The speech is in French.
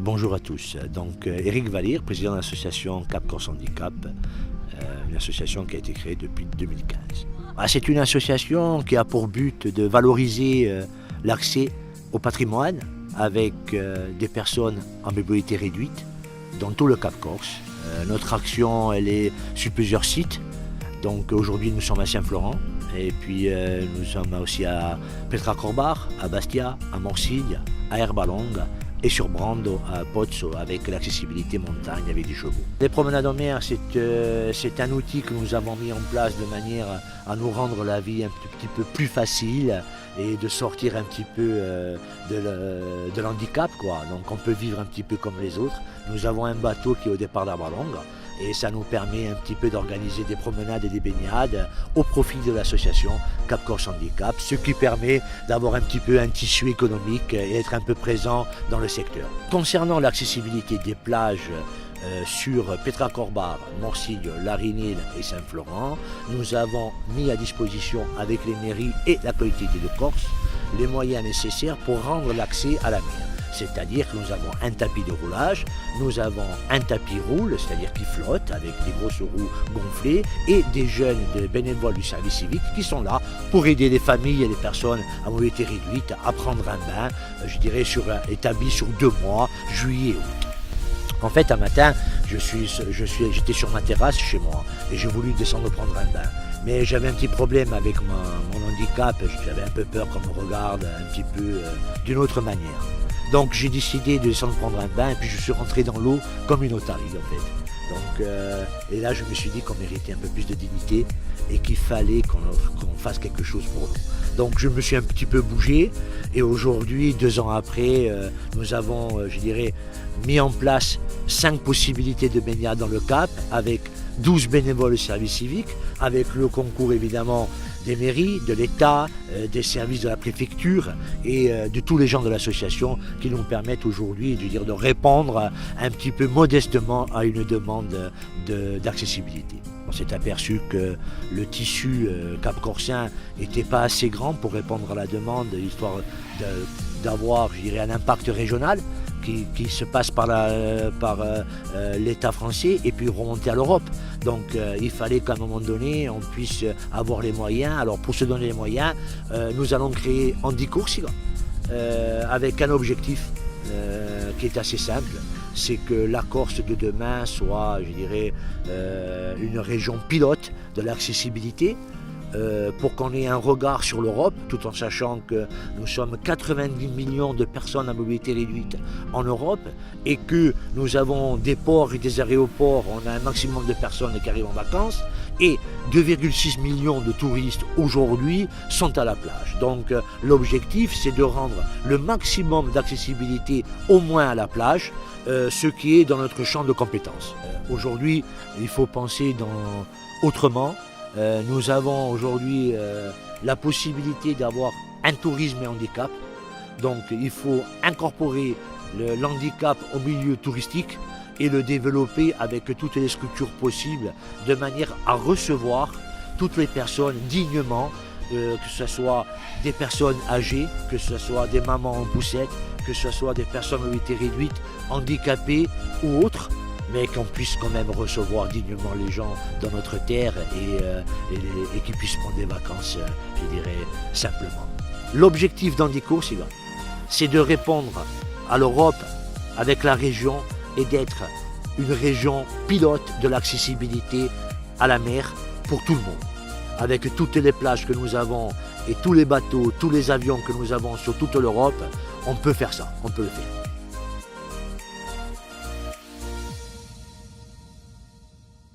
Bonjour à tous. Donc Éric Valire, président de l'association Cap Corse Handicap, une association qui a été créée depuis 2015. C'est une association qui a pour but de valoriser l'accès au patrimoine avec des personnes en mobilité réduite dans tout le Cap Corse. Notre action, elle est sur plusieurs sites. Donc aujourd'hui nous sommes à Saint-Florent et puis nous sommes aussi à Petra-Corbar, à Bastia, à Morsigne, à Herbalongue et sur Brando à Pozzo avec l'accessibilité montagne avec des chevaux. Les promenades en mer, c'est un outil que nous avons mis en place de manière à nous rendre la vie un petit peu plus facile et de sortir un petit peu de l'handicap, quoi. Donc on peut vivre un petit peu comme les autres. Nous avons un bateau qui est au départ d'Herbalongue et ça nous permet un petit peu d'organiser des promenades et des baignades au profit de l'association Cap Corse Handicap, ce qui permet d'avoir un petit peu un tissu économique et être un peu présent dans le secteur. Concernant l'accessibilité des plages sur Petra-Corbar, Morsigne, Larinil et Saint-Florent, nous avons mis à disposition avec les mairies et la collectivité de Corse les moyens nécessaires pour rendre l'accès à la mer. C'est-à-dire que nous avons un tapis de roulage, nous avons un tapis roule, c'est-à-dire qui flotte avec des grosses roues gonflées et des jeunes des bénévoles du service civique qui sont là pour aider les familles et les personnes à mobilité réduite à prendre un bain, je dirais établi sur 2 mois, juillet et août. En fait, un matin, j'étais sur ma terrasse chez moi et j'ai voulu descendre prendre un bain. Mais j'avais un petit problème avec mon handicap, j'avais un peu peur qu'on me regarde un petit peu d'une autre manière. Donc j'ai décidé de descendre prendre un bain et puis je suis rentré dans l'eau comme une otarie en fait. Donc, et là je me suis dit qu'on méritait un peu plus de dignité et qu'il fallait qu'on fasse quelque chose pour nous. Donc je me suis un petit peu bougé et aujourd'hui, 2 ans après, nous avons, je dirais, mis en place 5 possibilités de baignade dans le Cap avec 12 bénévoles de service civique, avec le concours évidemment des mairies, de l'État, des services de la préfecture et de tous les gens de l'association qui nous permettent aujourd'hui de répondre un petit peu modestement à une demande d'accessibilité. On s'est aperçu que le tissu cap-corsien n'était pas assez grand pour répondre à la demande, histoire d'avoir, je dirais, un impact régional qui se passe par l'État français et puis remonter à l'Europe. Donc il fallait qu'à un moment donné, on puisse avoir les moyens. Alors pour se donner les moyens, nous allons créer Handicoursiga avec un objectif qui est assez simple. C'est que la Corse de demain soit, je dirais, une région pilote de l'accessibilité, pour qu'on ait un regard sur l'Europe, tout en sachant que nous sommes 90 millions de personnes à mobilité réduite en Europe et que nous avons des ports et des aéroports, on a un maximum de personnes qui arrivent en vacances et 2,6 millions de touristes aujourd'hui sont à la plage. Donc l'objectif c'est de rendre le maximum d'accessibilité au moins à la plage, ce qui est dans notre champ de compétences. Aujourd'hui, il faut penser autrement. Nous avons aujourd'hui la possibilité d'avoir un tourisme et handicap. Donc il faut incorporer l'handicap au milieu touristique et le développer avec toutes les structures possibles de manière à recevoir toutes les personnes dignement, que ce soit des personnes âgées, que ce soit des mamans en poussette, que ce soit des personnes à mobilité réduite, handicapées ou autres, mais qu'on puisse quand même recevoir dignement les gens dans notre terre et qu'ils puissent prendre des vacances, je dirais, simplement. L'objectif d'Handicoursiga, c'est de répondre à l'Europe avec la région et d'être une région pilote de l'accessibilité à la mer pour tout le monde. Avec toutes les plages que nous avons et tous les bateaux, tous les avions que nous avons sur toute l'Europe, on peut faire ça, on peut le faire.